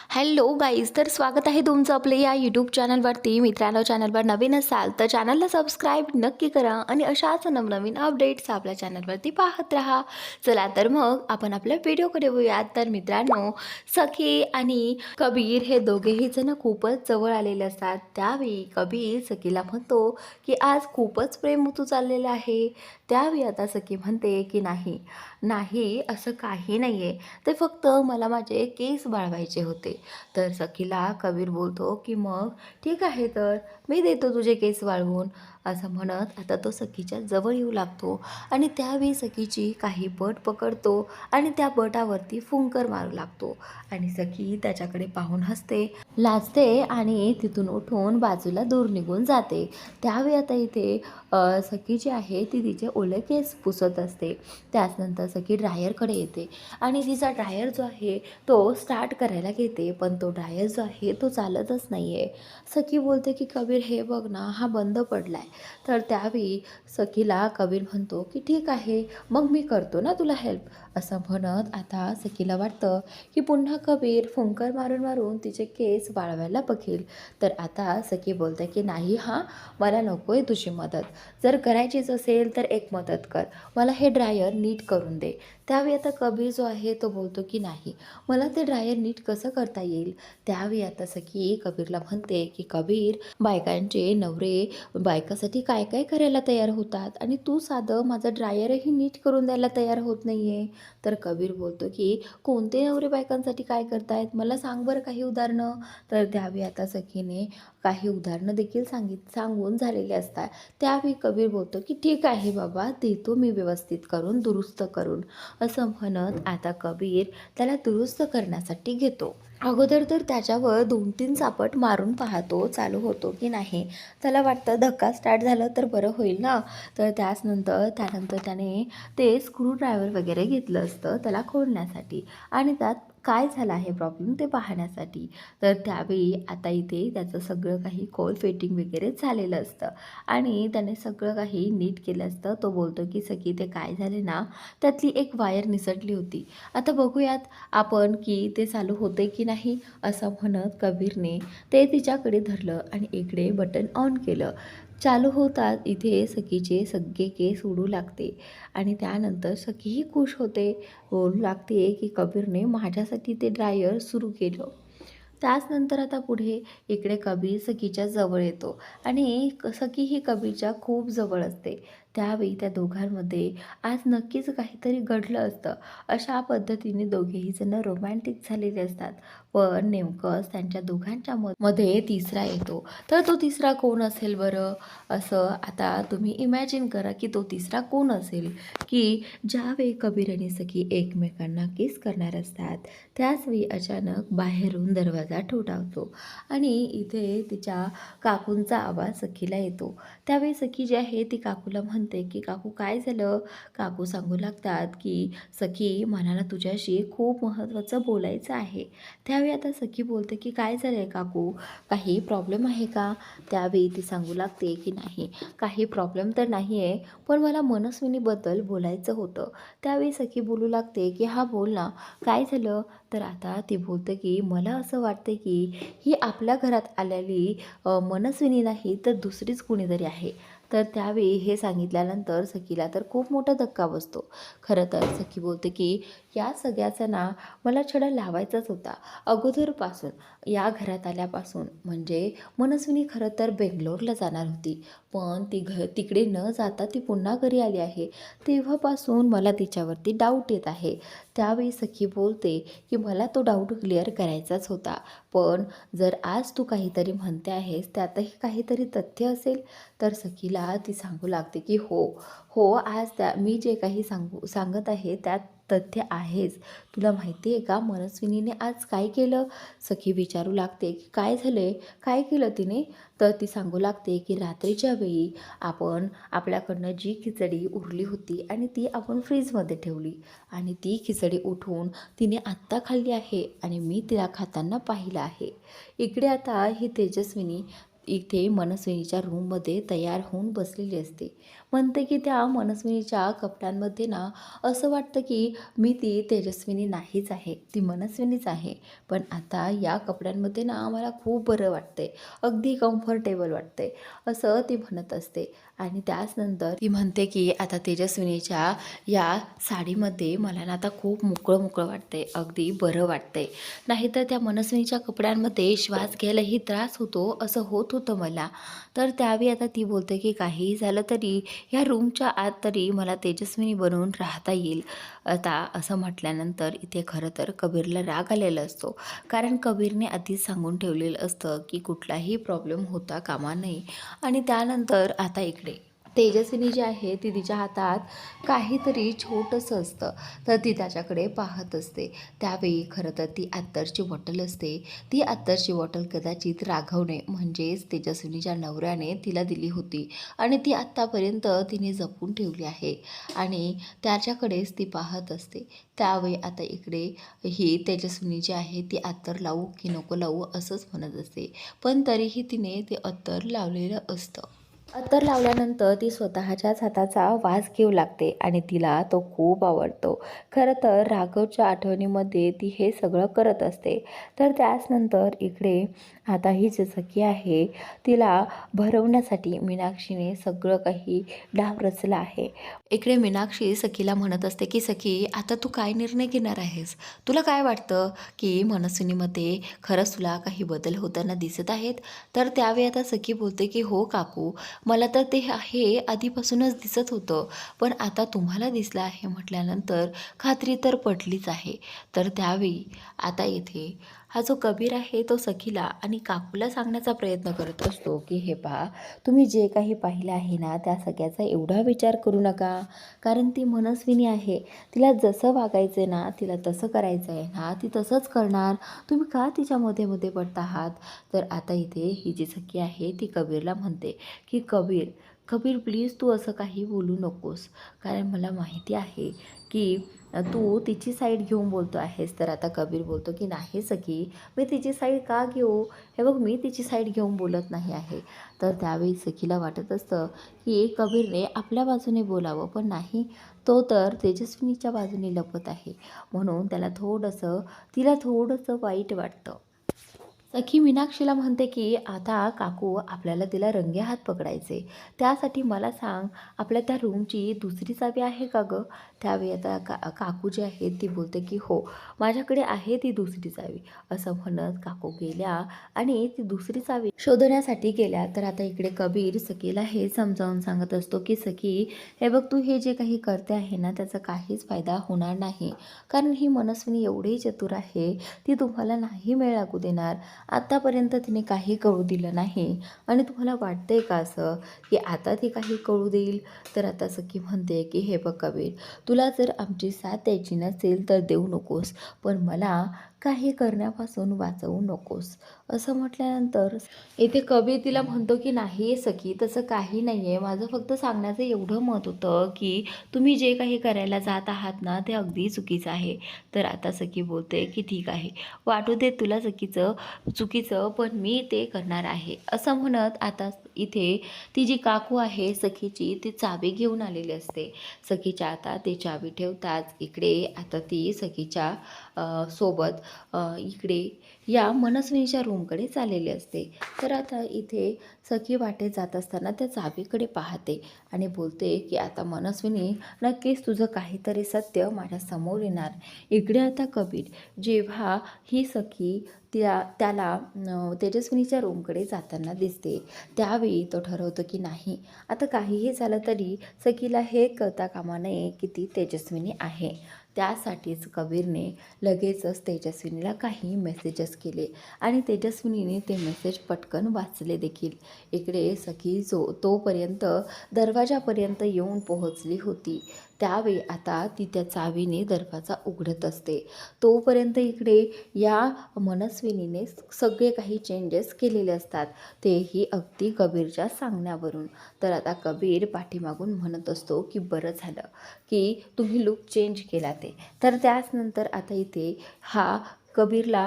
Hello guys, तर स्वागत आहे तुमचं आपलं या यूट्यूब चॅनलवरती. मित्रांनो, चॅनलवर नवीन असाल तर चॅनलला सबस्क्राईब नक्की करा आणि अशाच नवनवीन अपडेट्स आपल्या चॅनलवरती पाहत राहा. चला तर मग आपण आपल्या व्हिडिओकडे वळूयात. तर मित्रांनो, सखी आणि कबीर हे दोघेही जण खूपच जवळ आलेले असतात. त्यावेळी कबीर सखीला म्हणतो की आज खूपच प्रेम ऋतू चाललेलं आहे. त्यावेळी आता सखी म्हणते की नाही नाही, असं काही नाही आहे, ते फक्त मला माझे केस वाढवायचे होते. तर सखीला कबीर बोलतो की मग ठीक आहे, तर मी देतो तुझे केस वाळवून, असं म्हणत आता तो सखीच्या जवळ येऊ लागतो. आणि त्यावेळी सखीची काही बट पकडतो आणि त्या बटावरती फुंकर मारू लागतो. आणि सखी त्याच्याकडे पाहून हसते, लाजते आणि तिथून उठून बाजूला दूर निघून जाते. त्यावेळी आता इथे सखी जी आहे ती तिचे ओले केस पुसत असते. त्याचनंतर सखी ड्रायरकडे येते आणि तिचा ड्रायर जो आहे तो स्टार्ट करायला घेते, पण तो ड्रायर जो आहे तो चालतच नाही आहे. सखी बोलते की कबीर हे बघ ना, हा बंद पडला आहे. तर त्यावेळी सखीला कबीर म्हणतो की ठीक आहे, मग मी करतो ना तुला हेल्प, असं म्हणत आता सखीला वाटतं की पुन्हा कबीर फुंकर मारून मारून तिचे केस वाळवायला बघेल. तर आता सखी बोलते की नाही हां, मला नको आहे तुझी मदत. जर करायचीच असेल तर एक मदत कर, मला हे ड्रायर नीट करून दे. त्यावेळी आता कबीर जो आहे तो बोलतो की नाही, मला ते ड्रायर नीट कसं करता येईल. त्यावेळी आता सखी कबीरला म्हणते की कबीर, बायकांचे नवरे बायकासाठी काय काय करायला तयार होतात आणि तू साधं माझं ड्रायरही नीट करून द्यायला तयार होत नाही आहे. तर कबीर बोलतो की कोणते नवरे बायकांसाठी काय करतायत, मला सांग बरं काही उदाहरणं. तर त्यावेळी आता सखीने काही उदाहरणं देखील सांगून झालेले असतात. त्यावेळी कबीर बोलतो की ठीक आहे बाबा, देतो मी व्यवस्थित करून, दुरुस्त करून, असं म्हणत आता कबीर त्याला दुरुस्त करण्यासाठी घेतो. अगोदर तर त्याच्यावर 2-3 चापट मारून पाहतो चालू होतो की नाही. त्याला वाटतं धक्का स्टार्ट झालं तर बरं होईल ना. तर त्यानंतर त्याने ते स्क्रूड्रायव्हर वगैरे घेतलं असतं त्याला खोलण्यासाठी आणि त्यात काय झालं आहे प्रॉब्लेम ते पाहण्यासाठी. तर त्यावेळी आता इथे त्याचं सगळं काही कॉल फिटिंग वगैरे झालेलं असतं आणि त्याने सगळं काही नीट केलं असतं. तो बोलतो की सगळी ते काय झाले ना, त्यातली एक वायर निसटली होती, आता बघूयात आपण की ते चालू होते की नाही, असं म्हणत कबीरने ते तिच्याकडे धरलं आणि इकडे बटन ऑन केलं. चालू होतात इथे सखीचे सगळे केस उडू लागते आणि त्यानंतर सखीही खुश होते, बोलू लागते की कबीरने माझ्यासाठी ते ड्रायर सुरू केलं. त्याचनंतर आता पुढे इकडे कबीर सखीच्या जवळ येतो आणि सखी ही कबीरच्या खूप जवळ असते. त्यावेळी त्या दोघांमध्ये आज नक्कीच काहीतरी घडलं असतं. अशा पद्धतीने दोघेही जण रोमॅन्टिक झालेले असतात. पण नेमकंच त्यांच्या दोघांच्या मध्ये तिसरा येतो. तर तो तिसरा कोण असेल बरं? असं आता तुम्ही इमॅजिन करा की तो तिसरा कोण असेल, की ज्यावेळी कबीर आणि सखी एकमेकांना किस करणार असतात त्याचवेळी अचानक बाहेरून दरवाजा ठोठावतो आणि इथे तिच्या काकूंचा आवाज सखीला येतो. त्यावेळी सखी जी आहे ती काकूला म्हणते की काकू काय झालं. काकू सांगू लागतात की सखी, मला ना तुझ्याशी खूप महत्त्वाचं बोलायचं आहे. त्यावेळी आता सखी बोलते की काय झालं आहे काकू, काही प्रॉब्लेम आहे का. त्यावेळी ती सांगू लागते की नाही, काही प्रॉब्लेम तर नाही आहे, पण मला मनस्विनीबद्दल बोलायचं होतं. त्यावेळी सखी बोलू लागते की हा बोल ना, काय झालं. तर आता ती बोलते की मला असं वाटते की ही आपल्या घरात आलेली मनस्विनी नाही तर दुसरीच कुणीतरी आहे. तर त्यावेळी हे सांगितल्यानंतर सखीला तर खूप मोठा धक्का बसतो. खरं तर सखी बोलते की या सगळ्याचा ना मला छडा लावायचाच होता अगोदरपासून. या घरात आल्यापासून म्हणजे मनस्विनी खरं तर बेंगलोरला जाणार होती, पण ती तिकडे न जाता ती पुन्हा घरी आली आहे. तेव्हापासून मला तिच्यावरती डाऊट येत आहे. त्यावेळी सखी बोलते की मला तो डाऊट क्लिअर करायचाच होता, पण जर आज तू काहीतरी म्हणते आहेस त्यातही काहीतरी तथ्य असेल. तर सखीला ती सांगू लागते की हो हो, आज मी जे काही सांगत आहे त्यात तथ्य आहेच. तुला माहिती आहे का मनस्विनीने आज काय केलं. सखी विचारू लागते की काय झाले, काय केलं तिने. तर ती सांगू लागते की रात्रीच्या वेळी आपण आपल्याकडनं जी खिचडी उरली होती आणि ती आपण फ्रीजमध्ये ठेवली आणि ती खिचडी उठवून तिने आत्ता खाल्ली आहे आणि मी तिला खाताना पाहिलं आहे. इकडे आता ही तेजस्विनी इथे मनस्विनीच्या रूममध्ये तयार होऊन बसलेली असते. म्हणते की त्या मनस्विनीच्या कपड्यांमध्ये ना असं वाटतं की मी ती तेजस्विनी नाहीच आहे, ती मनस्विनीच आहे. पण आता या कपड्यांमध्ये ना मला खूप बरं वाटते, अगदी कम्फर्टेबल वाटते, असं ती म्हणत असते. आणि त्याचनंतर ती म्हणते की आता तेजस्विनीच्या या साडीमध्ये मला ना आता खूप मोकळं मोकळं वाटते, अगदी बरं वाटते. नाहीतर त्या मनस्विनीच्या कपड्यांमध्ये श्वास घ्यायलाही त्रास होतो, असं होत होतं मला. तर त्यावेळी आता ती बोलते की काहीही झालं तरी ह्या रूमच्या आत तरी मला तेजस्विनी बनवून राहता येईल. आता असं म्हटल्यानंतर इथे खरं तर कबीरला राग आलेला असतो, कारण कबीरने आधीच सांगून ठेवलेलं असतं की कुठलाही प्रॉब्लेम होता कामा नये. आणि त्यानंतर आता इकडे तेजस्विनी जी आहे ती तिच्या हातात काहीतरी छोटंसं असतं, तर ती त्याच्याकडे पाहत असते. त्यावेळी खरं तर ती अत्तरची बॉटल असते. ती अत्तरची बॉटल कदाचित राघवने म्हणजेच तेजस्विनीच्या नवऱ्याने तिला दिली होती आणि ती आत्तापर्यंत तिने जपून ठेवली आहे आणि त्याच्याकडेच ती पाहत असते. त्यावेळी आता इकडे ही तेजस्विनी जी आहे ती अत्तर लावू की नको लावू असंच म्हणत असते, पण तरीही तिने ते अत्तर लावलेलं असतं. अत्तर लावल्यानंतर ती स्वतःच्याच हाताचा वास घेऊ लागते आणि तिला तो खूप आवडतो. खरं तर राघवच्या आठवणीमध्ये ती हे सगळं करत असते. तर त्याचनंतर इकडे आता ही जी सखी आहे तिला भरवण्यासाठी मीनाक्षीने सगळं काही डाव रचला आहे. इकडे मीनाक्षी सखीला म्हणत असते की सखी, आता तू काय निर्णय घेणार आहेस? तुला काय वाटतं की मनस्विनीमध्ये खरंच तुला काही बदल होताना दिसत आहेत? तर त्यावेळी आता सखी बोलते की हो काकू, मला तर ते हे आधीपासूनच दिसत होतं, पण आता तुम्हाला दिसलं आहे म्हटल्यानंतर खात्री तर पटलीच आहे. तर त्यावेळी आता इथे हा जो कबीर आहे तो सखीला आणि काकूला सांगण्याचा प्रयत्न करत असतो की हे पहा, तुम्ही जे काही पाहिलं आहे ना त्या सगळ्याचा एवढा विचार करू नका, कारण ती मनस्विनी आहे. तिला जसं वागायचं आहे ना, तिला तसं करायचं आहे ना, ती तसंच करणार. तुम्ही का तिच्या मध्ये मध्ये पडत आहात? तर आता इथे ही जी सखी आहे ती कबीरला म्हणते की कबीर, कबीर प्लीज तू असं काही बोलू नकोस, कारण मला माहिती आहे की तू तिची साईड घेऊन बोलतो आहेस. तर आता कबीर बोलतो की नाही सखी, मी तिची साईड का घेऊ? हे बघ, मी तिची साईड घेऊन बोलत नाही आहे. तर त्यावेळी सखीला वाटत असतं की कबीरने आपल्या बाजूने बोलावं, पण नाही, तो तर तेजस्विनीच्या बाजूने लपत आहे. म्हणून तिला थोडंसं वाईट वाटतं. सखी मीनाक्षीला म्हणते की आता काकू आपल्याला तिला रंगेहात पकडायचे, त्यासाठी मला सांग, आपल्या त्या रूमची दुसरी चावी आहे का गं? त्यावेळी आता काकू जी आहे ती बोलते की हो, माझ्याकडे आहे ती दुसरी चावी. असं म्हणत काकू गेल्या आणि ती दुसरी चावी शोधण्यासाठी गेल्या. तर आता इकडे कबीर सखीला हे समजावून सांगत असतो की सखी, हे बघ, तू हे जे काही करते आहे ना त्याचा काहीच फायदा होणार नाही, कारण ही मनस्विनी एवढी चतुर आहे, ती तुम्हाला नाही मेळ लागू देणार. आत्तापर्यंत तिने काही कळू दिलं नाही आणि तुम्हाला वाटतंय का असं की आता ती काही कळू देईल? तर आता सखी म्हणते की हे बघ कबीर, तुला जर आमची साथ द्यायची नसेल तर देऊ नकोस, पण मला काही करण्यापासून वाचवू नकोस. असं म्हटल्यानंतर इथे कबीर तिला म्हणतो की नाही सखी, तसं काही नाही आहे, माझं फक्त सांगण्याचं एवढं मत होतं की तुम्ही जे काही करायला जात आहात ना ते अगदी चुकीचं आहे. तर आता सखी बोलते की ठीक आहे, वाटू दे तुला चुकीचं, पण मी ते करणार आहे. असं म्हणत आता इथे ती जी काकू आहे सखीची, ती चावी घेऊन आलेली असते. सखीच्या आता ते चावी ठेवताच इकडे आता ती सखीच्या सोबत इकडे या मनस्विनीच्या रूमकडे चाललेली असते. तर आता इथे सखी वाटेत जात असताना त्या चावीकडे पाहते आणि बोलते की आता मनस्विनी, नक्कीच तुझं काहीतरी सत्य माझ्यासमोर येणार. इकडे आता कबीर जेव्हा ही सखी त्याला तेजस्विनीच्या रूमकडे जाताना दिसते, त्यावेळी तो ठरवतो की नाही, आता काहीही झालं तरी सखीला हे कळता कामा नये की ती तेजस्विनी आहे. त्यासाठीच कबीरने लगेचच तेजस्विनीला काही मेसेजेस केले आणि तेजस्विनीने ते मेसेज पटकन वाचले देखील. इकडे सखी तोपर्यंत दरवाजापर्यंत येऊन पोहोचली होती. त्यावेळी आता ती त्या चावीने दरवाजा उघडत असते. तोपर्यंत इकडे या मनस्विनीने सगळे काही चेंजेस केलेले असतात, तेही अगदी कबीरच्या सांगण्यावरून. तर आता कबीर पाठीमागून म्हणत असतो की बरं झालं की तुम्ही लुक चेंज केला ते. तर त्याचनंतर आता इथे हा कबीरला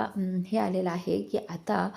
हे आलेलं आहे की आता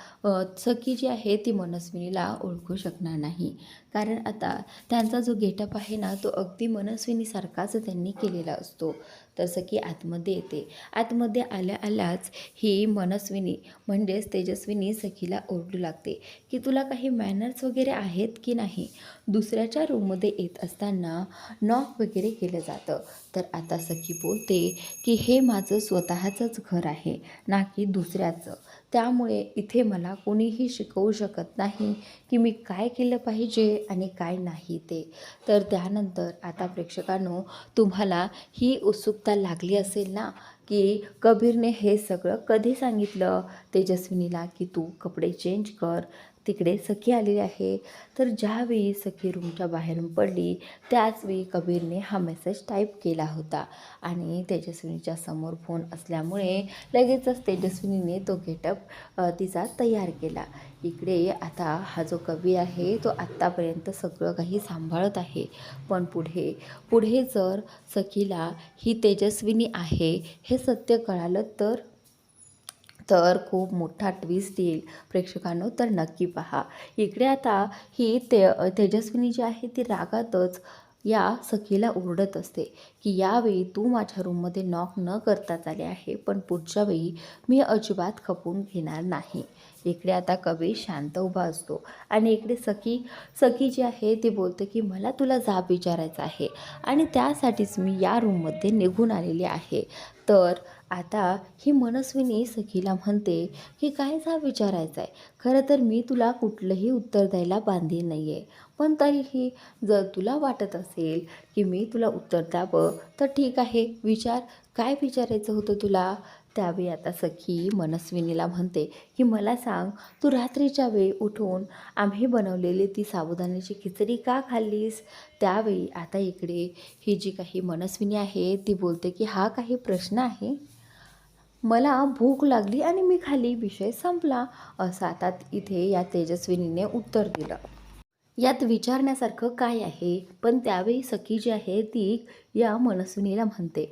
सखी जी आहे ती मनस्विनीला ओळखू शकणार नाही, कारण आता त्यांचा जो गेटअप आहे ना तो अगदी मनस्विनीसारखाच त्यांनी केलेला असतो. तर सखी आतमध्ये येते. आतमध्ये आल्या आल्याच ही मनस्विनी म्हणजेच तेजस्विनी सखीला ओरडू लागते की तुला काही मॅनर्स वगैरे आहेत की नाही. दुसऱ्याच्या रूममध्ये येत असताना नॉक वगैरे केलं जातं. तर आता सखी बोलते की हे माझं स्वतःचंच घर आहे ना की दुसऱ्याचं, त्यामुळे इथे मला कोणीही शिकवू शकत नाही की मी काय केलं पाहिजे आणि काय नाही ते. तर त्यानंतर आता प्रेक्षकांनो, तुम्हाला ही उत्सुकता लागली असेल ना की कबीरने हे सगळं कधी सांगितलं तेजस्विनीला की तू कपडे चेंज कर, तिकडे सखी आलेली आहे. तर ज्यावेळी सखी रूमच्या बाहेरून पडली त्याचवेळी कबीरने हा मेसेज टाईप केला होता आणि तेजस्विनीच्या समोर फोन असल्यामुळे लगेचच तेजस्विनीने तो गेटअप तिचा तयार केला. इकडे आता हा जो कबीर आहे तो आत्तापर्यंत सगळं काही सांभाळत आहे, पण पुढे पुढे जर सखीला ही तेजस्विनी आहे हे सत्य कळालं तर खूप मोठा ट्विस्ट येईल प्रेक्षकांनो, तर नक्की पहा. इकडे आता ही तेजस्विनी जी आहे ती रागातच या सखीला ओरडत असते की यावेळी तू माझ्या रूममध्ये नॉक न करताच आले आहे, पण पुढच्या वेळी मी अजिबात खपून घेणार नाही. इकडे आता कबीर शांत उभा असतो आणि इकडे सखी जी आहे ती बोलते की मला तुला जाब विचारायचा आहे आणि त्यासाठीच मी या रूममध्ये निघून आलेली आहे. तर आता ही मनस्विनी सखीला म्हणते की काय जाब विचारायचं आहे. खरं तर मी तुला कुठलंही उत्तर द्यायला बांधील नाही आहे, पण तरीही जर तुला वाटत असेल की मी तुला उत्तर द्यावं तर ठीक आहे, विचार, काय विचारायचं होतं तुला. त्यावेळी आता सखी मनस्विनीला म्हणते की मला सांग, तू रात्रीच्या वेळी उठून आम्ही बनवलेली ती साबुदाण्याची खिचडी का खाल्लीस. त्यावेळी आता इकडे ही जी काही मनस्विनी आहे ती बोलते की हा काही प्रश्न आहे, मला भूक लागली आणि मी खाली, विषय संपला, असं आता इथे या तेजस्विनीने उत्तर दिलं. यात विचारण्यासारखं काय आहे. पण त्यावेळी सखी जी आहे ती या मनस्विनीला म्हणते,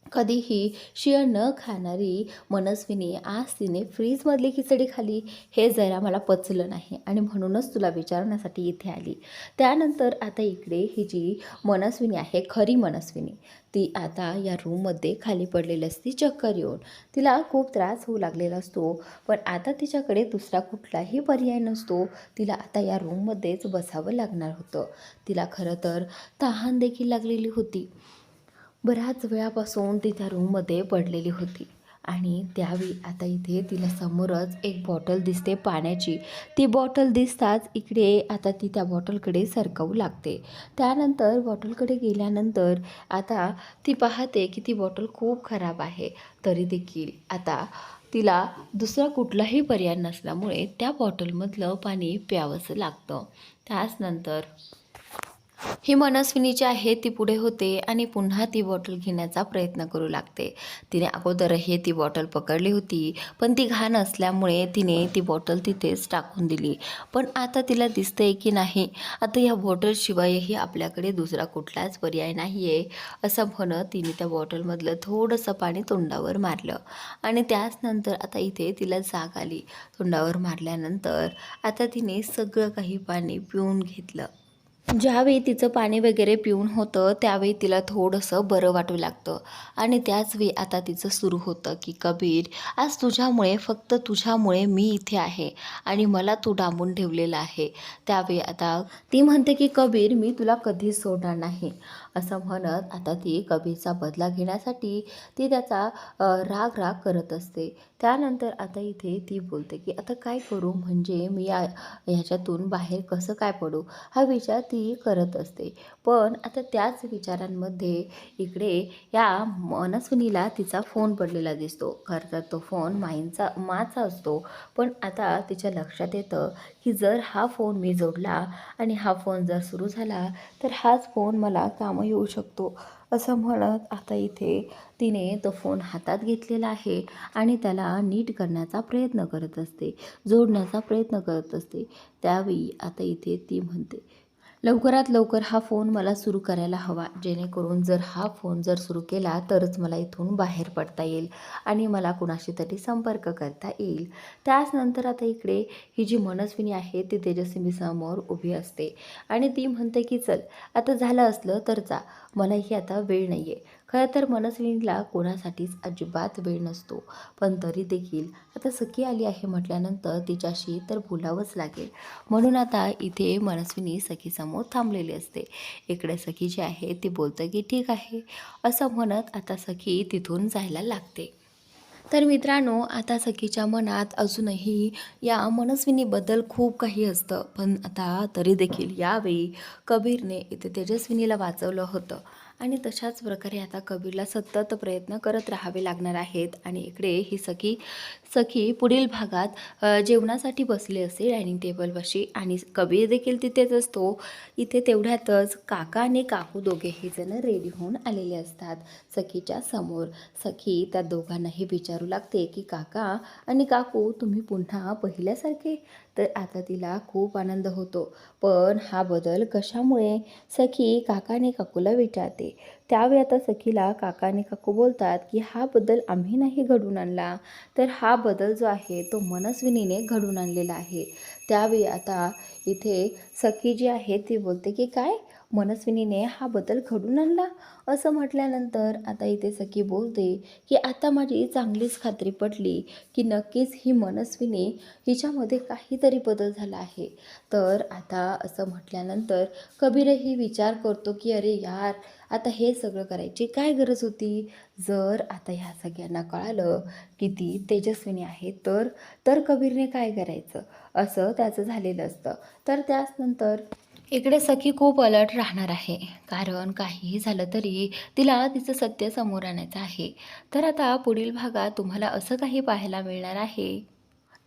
कधीही शिळ न खाणारी मनस्विनी आज तिने फ्रीजमधली खिचडी खाली, हे जरा मला पचलं नाही आणि म्हणूनच तुला विचारण्यासाठी इथे आली. त्यानंतर आता इकडे ही जी मनस्विनी आहे, खरी मनस्विनी, ती आता या रूममध्ये खाली पडलेली असती चक्कर येऊन. तिला खूप त्रास होऊ लागलेला असतो, पण आता तिच्याकडे दुसरा कुठलाही पर्याय नसतो. तिला आता या रूममध्येच बसावं लागणार होतं. तिला खरं तर तहान देखील लागलेली होती. बऱ्याच वेळापासून ती त्या रूममध्ये पडलेली होती आणि त्यावेळी आता इथे तिला समोरच एक बॉटल दिसते पाण्याची. ती बॉटल दिसताच इकडे आता ती त्या बॉटलकडे सरकवू लागते. त्यानंतर बॉटलकडे गेल्यानंतर आता ती पाहते की ती बॉटल खूप खराब आहे. तरी देखील आता तिला दुसरा कुठलाही पर्याय नसल्यामुळे त्या बॉटलमधलं पाणी प्यावंसं लागतं. त्याचनंतर ही मनस्विनी जी आहे ती पुढे होते आणि पुन्हा ती बॉटल घेण्याचा प्रयत्न करू लागते. तिने अगोदरही ती बॉटल पकडली होती, पण ती घाण असल्यामुळे तिने ती बॉटल तिथेच टाकून दिली. पण आता तिला दिसतंय की नाही, आता या बॉटलशिवायही आपल्याकडे दुसरा कुठलाच पर्याय नाही आहे, असं म्हणत तिने त्या बॉटलमधलं थोडंसं पाणी तोंडावर मारलं आणि त्याचनंतर आता इथे तिला जाग आली. तोंडावर मारल्यानंतर आता तिने सगळं काही पाणी पिऊन घेतलं. ज्यावेळी तिचं पाणी वगैरे पिऊन होतं त्यावेळी तिला थोडंसं बरं वाटू लागतं आणि त्याचवेळी आता तिचं सुरू होतं की कबीर, आज तुझ्यामुळे, फक्त तुझ्यामुळे मी इथे आहे आणि मला तू डांबून ठेवलेलं आहे. त्यावेळी आता ती म्हणते की कबीर, मी तुला कधीच सोडणार नाही, असं म्हणत आता ती कबीरचा बदला घेण्यासाठी ती त्याचा राग करत असते. त्यानंतर आता इथे ती बोलते की आता काय करू, म्हणजे मी ह्याच्यातून बाहेर कसं काय पडू, हा विचार ती करत असते. पण आता त्याच विचारांमध्ये इकडे या मनस्विनीला तिचा फोन पडलेला दिसतो. खरं तर तो फोन माचा असतो, पण आता तिच्या लक्षात येतं की जर हा फोन मी जोडला आणि हा फोन जर सुरू झाला तर हाच फोन मला कामं येऊ शकतो, असं म्हणत आता इथे तिने तो फोन हातात घेतलेला आहे आणि त्याला नीट करण्याचा प्रयत्न करत असते, जोडण्याचा प्रयत्न करत असते. त्यावेळी आता इथे ती म्हणते लवकरात लवकर हा फोन मला सुरू करायला हवा, जेणेकरून जर हा फोन जर सुरू केला तरच मला इथून बाहेर पडता येईल आणि मला कुणाशी तरी संपर्क करता येईल. त्याचनंतर आता इकडे ही जी मनस्विनी आहे ती तेजस्विनीसमोर उभी असते आणि ती म्हणते की चल आता झालं असलं तर जा, मलाही आता वेळ नाही आहे. खरं तर मनस्विनीला कोणासाठीच अजिबात वेळ नसतो, पण तरी देखील आता सखी आली आहे म्हटल्यानंतर तिच्याशी तर बोलावंच लागेल. म्हणून आता इथे मनस्विनी सखीसमोर थांबलेली असते. इकडे सखी जी आहे ती बोलते की ठीक आहे असं म्हणत आता सखी तिथून जायला लागते. तर मित्रांनो, आता सखीच्या मनात अजूनही या मनस्विनीबद्दल खूप काही असतं, पण आता तरी देखील यावेळी कबीरने इथे तेजस्विनीला वाचवलं होतं आणि तशाच प्रकारे आता कबीरला सतत प्रयत्न करत राहावे लागणार आहेत. आणि इकडे ही सखी सखी पुढील भागात जेवणासाठी बसली असते डायनिंग टेबलपाशी आणि कबीर देखील तिथेच असतो. इथे तेवढ्यातच काका आणि काकू दोघेही जण रेडी होऊन आलेले असतात सखीच्या समोर. सखी त्या दोघांनाही विचारू लागते की काका आणि काकू तुम्ही पुन्हा पहिल्यासारखे. तर आता तिला खूप आनंद होतो, पण हा बदल कशामुळे सखी काका आणि काकूला विचारते. त्यावेळी आता सखीला काका आणि काकू बोलतात की हा बदल आम्ही नाही घडवून आणला, तर हा बदल जो आहे तो मनस्विनीने घडवून आणलेला आहे. त्यावेळी आता इथे सखी जी आहे ती बोलते की काय, मनस्विनीने हा बदल घडवून आणला असं म्हटल्यानंतर आता इथे सखी बोलते की आता माझी चांगलीच खात्री पटली की नक्कीच ही मनस्विनी हिच्यामध्ये काहीतरी बदल झाला आहे. तर आता असं म्हटल्यानंतर कबीरही विचार करतो की अरे यार, आता हे सगळं करायची काय गरज होती. जर आता ह्या सगळ्यांना कळालं की ती तेजस्विनी आहे तर कबीरने काय करायचं, असं त्याचं झालेलं असतं. तर त्याचनंतर इकडे सखी खूप अलर्ट राहणार आहे, कारण काहीही झालं तरी तिला तिचं सत्य समोर आणायचं आहे. तर आता पुढील भागात तुम्हाला असं काही पाहायला मिळणार आहे.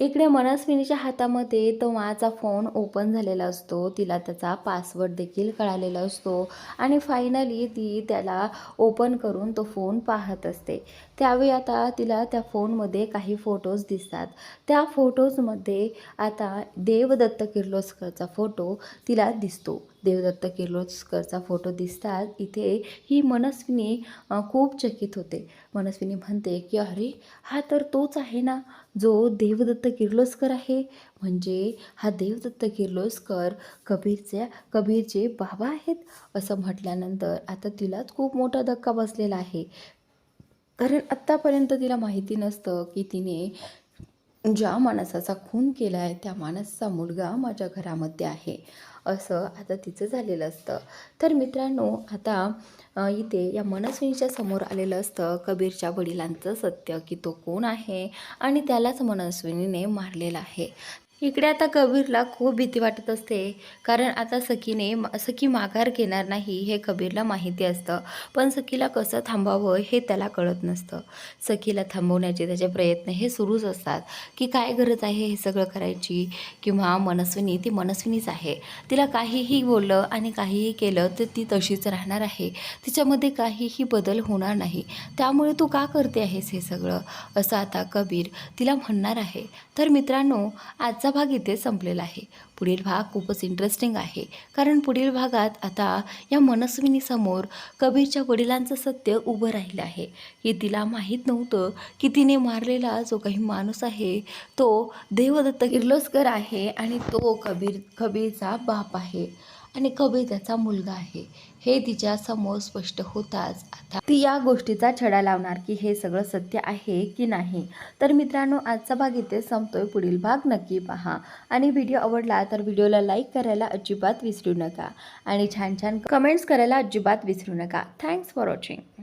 इकडे मनस्विनीच्या हातामध्ये तो माझा फोन ओपन झालेला असतो, तिला त्याचा पासवर्ड देखील कळालेला असतो आणि फायनली ती त्याला ओपन करून तो फोन पाहत असते. त्यावेळी आता तिला त्या फोनमध्ये काही फोटोज दिसतात. त्या फोटोजमध्ये आता देवदत्त किर्लोस्करचा फोटो तिला दिसतो. देवदत्त किर्लोस्करचा फोटो दिसतात इथे ही मनस्विनी खूप चकित होते. मनस्विनी म्हणते की अरे, हा तर तोच आहे ना जो देवदत्त किर्लोस्कर आहे. म्हणजे हा देवदत्त किर्लोस्कर कबीरचे बाबा आहेत. असं म्हटल्यानंतर आता तिलाच खूप मोठा धक्का बसलेला आहे, कारण आत्तापर्यंत तिला माहिती नसतं की तिने ज्या माणसाचा खून केला आहे त्या माणसाचा मुलगा माझ्या घरामध्ये आहे, असं आता तिचं झालेलं असतं. तर मित्रांनो, आता इथे या मनस्विनीच्या समोर आलेलं असतं कबीरच्या वडिलांचं सत्य, की तो कोण आहे आणि त्यालाच मनस्विनीने मारलेला आहे. इकडे आता कबीरला खूप भीती वाटत असते, कारण आता सखी माघार घेणार नाही हे कबीरला माहिती असतं, पण सखीला कसं थांबावं हे त्याला कळत नसतं. सखीला थांबवण्याचे त्याचे प्रयत्न हे सुरूच असतात, की काय गरज आहे हे सगळं करायची, किंवा ती मनस्विनीच आहे. तिला काहीही बोललं आणि काहीही केलं तर ती तशीच राहणार आहे, तिच्यामध्ये काहीही बदल होणार नाही. त्यामुळे तू का करते आहेस हे सगळं, असं आता कबीर तिला म्हणणार आहे. तर मित्रांनो, आजचा भाग इथे संपलेला आहे. पुढील भाग खूपच इंटरेस्टिंग आहे, कारण पुढील भागात आता या मनस्विनीसमोर कबीरच्या वडिलांचं सत्य उभं राहिलं आहे, की तिला माहीत नव्हतं की तिने मारलेला जो काही माणूस आहे तो देवदत्त किर्लोस्कर आहे आणि तो कबीरचा बाप आहे आणि कबीर त्याचा मुलगा आहे. हे तिच्या समोर स्पष्ट होताच आता ती या गोष्टीचा छडा लावणार की हे सगळं सत्य आहे की नाही. तर मित्रांनो, आजचा भाग इथे संपतोय. पुढील भाग नक्की पहा आणि व्हिडिओ आवडला तर व्हिडिओला लाईक करायला अजिबात विसरू नका आणि छान छान कमेंट्स करायला अजिबात विसरू नका. Thanks for watching.